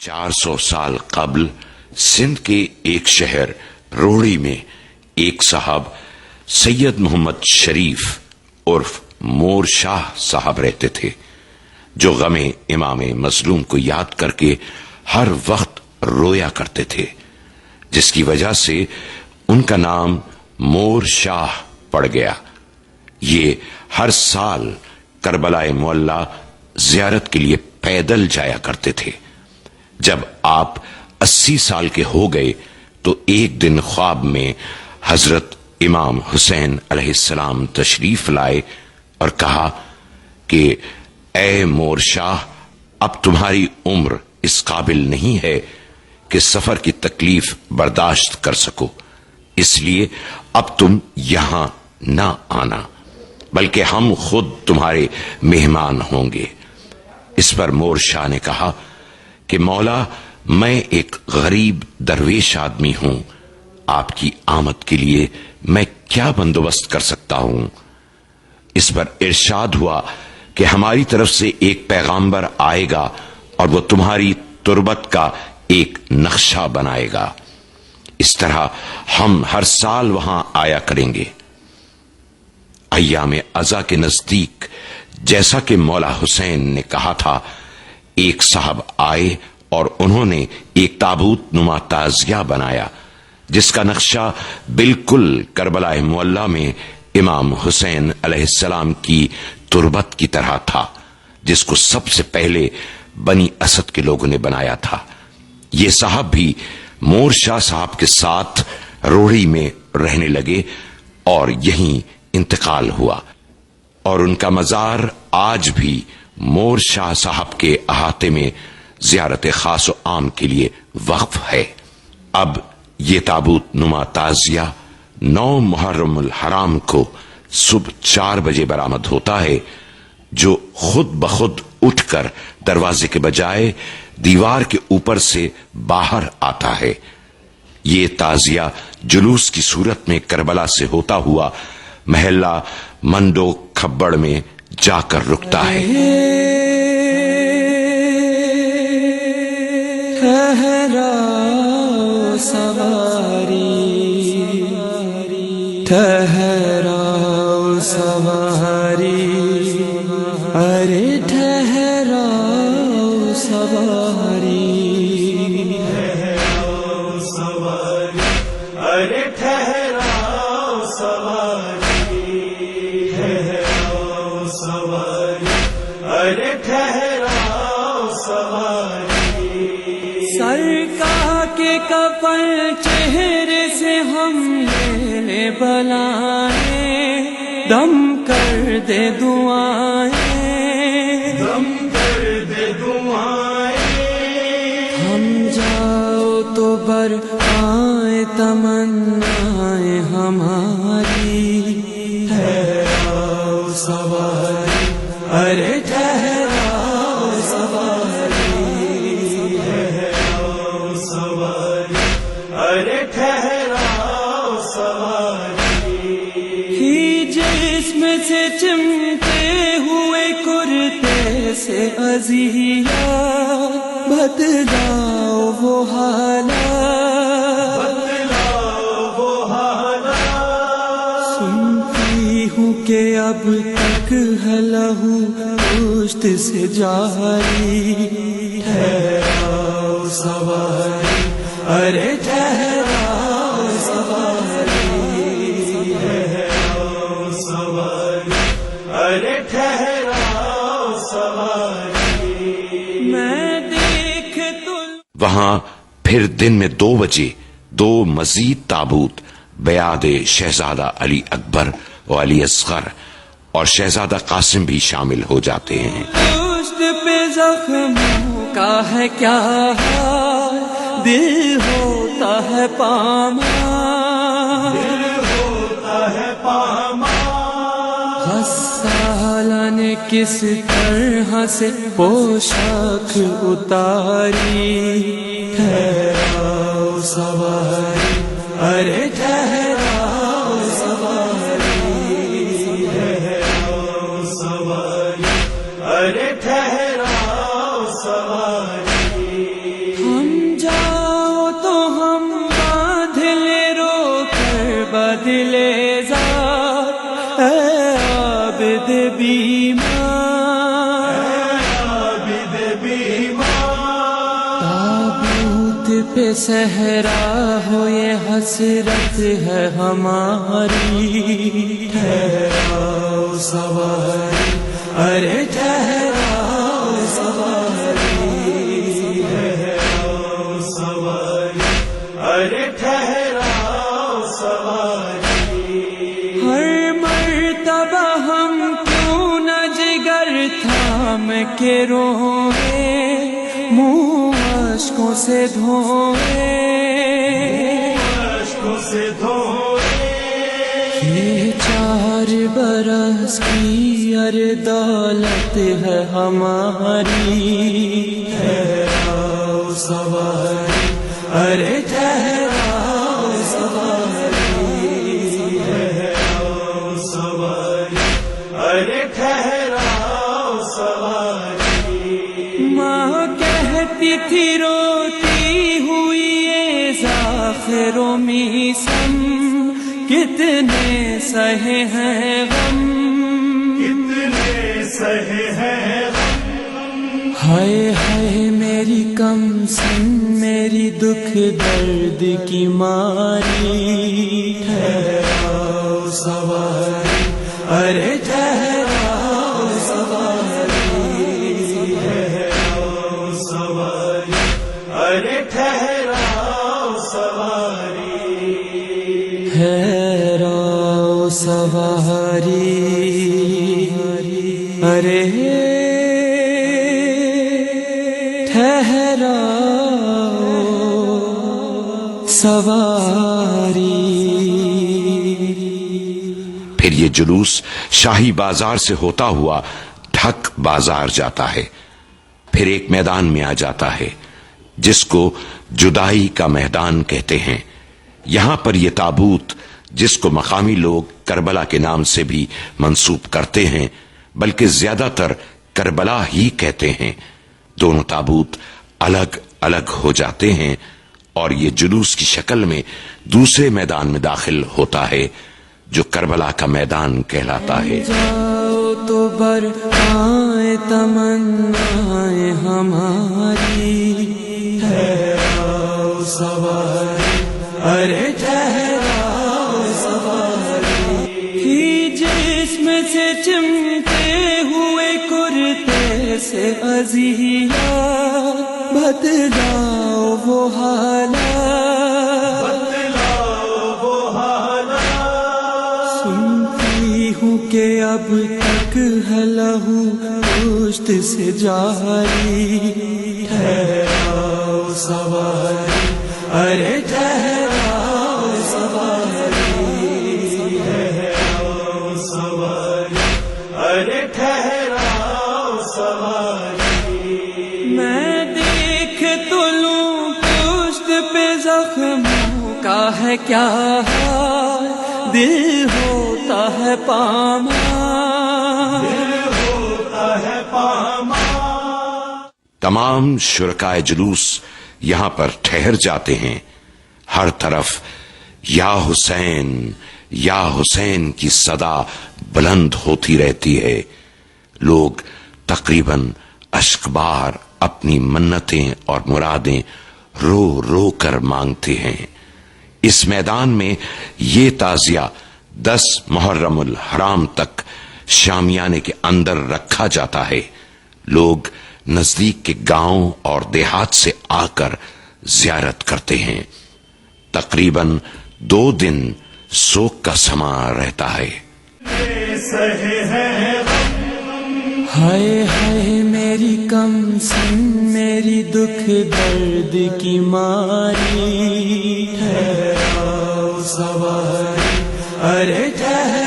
400 साल قبل सिंध के एक शहर रोहड़ी में एक साहब सैयद मोहम्मद शरीफ उर्फ मोर शाह साहब रहते थे, जो गमे इमाम मजलूम को याद करके हर वक्त रोया करते थे, जिसकी वजह से उनका नाम मोर शाह पड़ गया। ये हर साल करबलाए मुअल्ला जियारत के लिए पैदल जाया करते थे। जब आप 80 साल के हो गए तो एक दिन ख्वाब में हजरत इमाम हुसैन अलैहिस्सलाम तशरीफ लाए और कहा कि ए मोर शाह, अब तुम्हारी उम्र इस काबिल नहीं है कि सफर की तकलीफ बर्दाश्त कर सको, इसलिए अब तुम यहां ना आना, बल्कि हम खुद तुम्हारे मेहमान होंगे। इस पर मोर शाह ने कहा कि मौला, मैं एक गरीब दरवेश आदमी हूं, आपकी आमद के लिए मैं क्या बंदोबस्त कर सकता हूं। इस पर इरशाद हुआ कि हमारी तरफ से एक पैगाम्बर आएगा और वो तुम्हारी तुरबत का एक नक्शा बनाएगा। इस तरह हम हर साल वहां आया करेंगे। अय्याम अज़ा के नजदीक, जैसा कि मौला हुसैन ने कहा था, एक साहब आए और उन्होंने एक ताबूत नुमा ताजिया बनाया, जिसका नक्शा बिल्कुल करबलाए मुअल्ला में इमाम हुसैन अलैहिस्सलाम की तुरबत की तरह था, जिसको सबसे पहले बनी असद के लोगों ने बनाया था। ये साहब भी मोर शाह साहब के साथ रोहड़ी में रहने लगे और यहीं इंतकाल हुआ, और उनका मजार आज भी मोर शाह साहब के अहाते में जियारत खास व आम के लिए वक्फ है। अब ये ताबूत नुमा ताजिया 9 मुहर्रमुल हराम को सुबह 4 बजे बरामद होता है, जो खुद बखुद उठकर दरवाजे के बजाय दीवार के ऊपर से बाहर आता है। ये ताजिया जुलूस की सूरत में करबला से होता हुआ महल्ला मंडो खब्बड़ में जाकर रुकता है। ठहराओ सवारी, ठहराओ सवारी, अरे ठहराओ सवारी, ठहराओ सवारी, अरे ठहराओ सवारी, ठहराओ सवारी, अरे ठहराओ सवारी। सरकार के कफन चेहरे से हम ले बलाए, दम कर दे दुआएं, दम कर दे दुआएं। हम जाओ तो बर आए तमन्नाएं हमारी, ठहराओ सवारी, अरे ठहराओ सवारी, ठहराओ सवारी, अरे ठहराओ सवारी। ही जिस्म से चिमटे हुए कुर्ते से अज़िया, बदलाओ वो हालात, बदलाओ वो हालात। सुनती हूँ कि अब तक है लहू पुश्त से जारी, ठहराओ सवारी, अरे ठहराओ सवारी, ठहराओ सवारी, अरे ठहराओ सवारी। मैं देख तो वहां फिर दिन में 2 बजे 2 मजीद ताबूत बयाद शहजादा अली अकबर और अली असगर और शहजादा कासिम भी शामिल हो जाते हैं। पुश्त पे जख्मों का है क्या हाल, दिल होता है पामाल, दिल होता है पामाल। गस्साला ने किस तरह से पोशाक उतारी, ठहराओ सवारी, अरे ठहराओ सवारी, ठहराओ सवारी, अरे ठहराओ सवारी। بدل ذات اے عابد تابوت پہ صحرا ہو یہ حسرت ہے ہماری ٹھہراؤ سواری ارے ٹھہراؤ سواری ٹھہراؤ سواری ارے ٹھہراؤ سواری ہر مرتبہ ہم کیوں نہ جگر تھام کے روئے منہ اشکوں سے دھوئے یہ 4 برس کی ارے دولت ہے ہماری ٹھہراؤ سواری ارے ٹھہراؤ سواری ٹھہراؤ سواری ارے ٹھہراؤ سواری ماں کہتی تھی روتی ہوئی یہ ذاخر و میسم کتنے سہے ہیں غم کتنے سہے ہیں ہائے ہائے میری کم سن میری دکھ درد کی ماری ٹھہراؤ سواری ارے ٹھہراؤ سواری ٹھہراؤ سواری ارے ٹھہراؤ سواری ٹھہراؤ سواری ارے ٹھہراؤ سواری پھر یہ جلوس شاہی بازار سے ہوتا ہوا ڈھک بازار جاتا ہے، پھر ایک میدان میں آ جاتا ہے جس کو جدائی کا میدان کہتے ہیں۔ یہاں پر یہ تابوت جس کو مقامی لوگ کربلا کے نام سے بھی منسوب کرتے ہیں بلکہ زیادہ تر کربلا ہی کہتے ہیں، دونوں تابوت الگ الگ ہو جاتے ہیں اور یہ جلوس کی شکل میں دوسرے میدان میں داخل ہوتا ہے جو کربلا کا میدان کہلاتا ہے۔ جاؤ تو برآئے تمنائے ہماری ٹھہراؤ سواری ارے ٹھہراؤ سواری ہی جسم سے چمٹے ہوئے کرتے سے عزیہ بدلاؤ وہ حالات سنتی ہوں کہ اب تک ہے لہو پشت سے جاری ٹھہراؤ سواری ارے ٹھہراؤ سواری ٹھہراؤ سواری ارے ٹھہراؤ سواری میں دیکھ تو لوں پشت پہ زخموں کا ہے کیا حال دل ہوتا ہے پامال تمام شرکائے جلوس یہاں پر ٹھہر جاتے ہیں، ہر طرف یا حسین کی صدا بلند ہوتی رہتی ہے، لوگ تقریباً اشک بار اپنی منتیں اور مرادیں رو رو کر مانگتے ہیں۔ اس میدان میں یہ تعزیہ 10 محرم الحرام تک شامیانے کے اندر رکھا جاتا ہے، لوگ نزدیک کے گاؤں اور دیہات سے آ کر زیارت کرتے ہیں، تقریباً 2 دن سوگ کا سما رہتا ہے۔ ہائے ہائے میری کم سن میری دکھ درد کی ماری ٹھہراؤ سواری ارے ٹھہراؤ